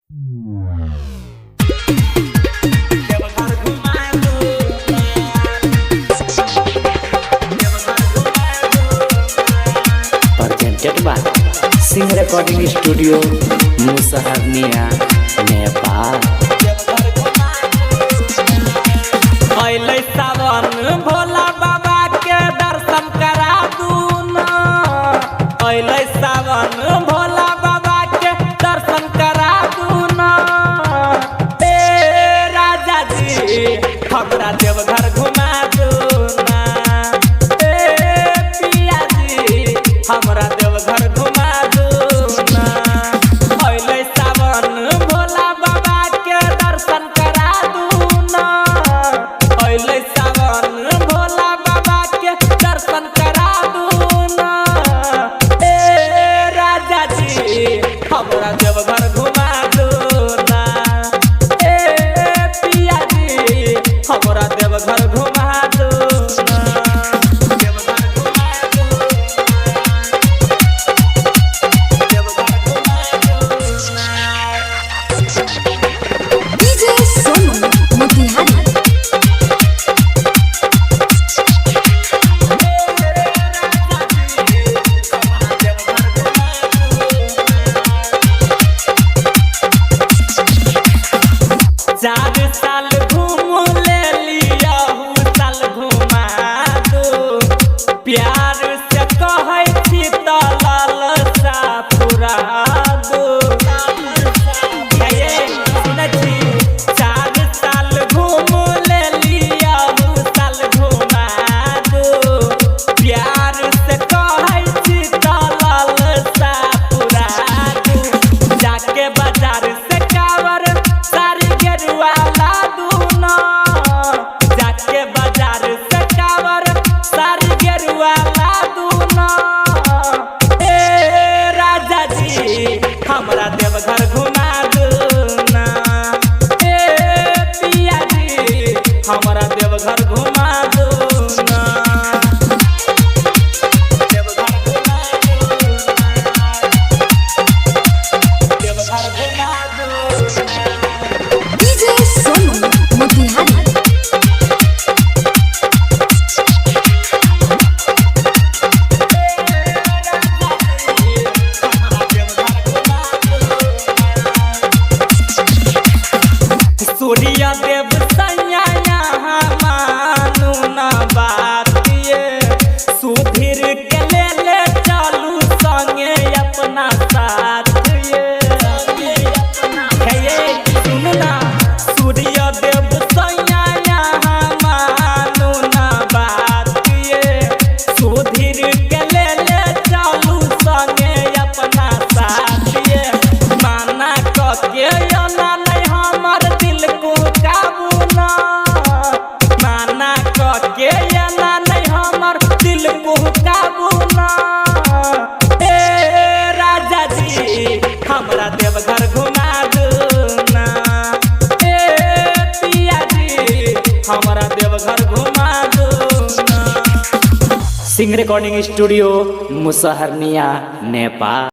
Presented by Sing Recording Studio, Musaharnia, Nepal. अइले सावन भोला बाबा के दर्शन करा दूना। अइले सावन भोला बाबा के दर्शन करा दूना। ए राजा जी हमरा देवघर घुमा दूना। ए पिया जी हमरा देवघर घुमा दूना। अइले सावन भोला बाबा के दर्शन करा दूना। अइले सावन भोला बाबा के दर्शन करा दूना। ए राजा जी हमरा देवघर घुमा दूना। ए पिया जी हमरा देवघर घुमा दूना। देवघर घुमा दूना। देवघर घुमा दूना। DJ Sonu Motihari. चार साल घूम ले लिया साल घुमा दो। प्यार से कहै छी त लालसा पूरा दो। सुनै छी चार साल घूम ले लिया साल घुमा दो। प्यार से कहै छी त लालसा पूरा दो। जाके बाजार से कावर सारी गेरुआ ला दूना। जाके बाजार से कावर सारी गेरुआ ला दूना। ए राजा जी हमरा देवघर घुमा दूना। ए पिया जी हमरा देवघर घुमा दूना। देवघर घुमा दूना। देवघर घुमा दूना। DJ Sonu Motihari. सूर्य देव सैया यहाँ मानू न बात ये। सुधीर के ले चलू संगे अपना साथ ये। सुन ना सूर्य देव सैया यहाँ मानू न बात ये। सुधीर के ले चलू संगे अपना साथ ये। माना के ना नहीं हमर दिल को काबू ना। माना के ना नहीं हमर दिल को काबू ना। ए राजा जी हमरा देवघर घुमा दूना। ए पिया जी हमरा देवघर घुमा दूना। Sing Recording Studio, Musaharnia, Nepal.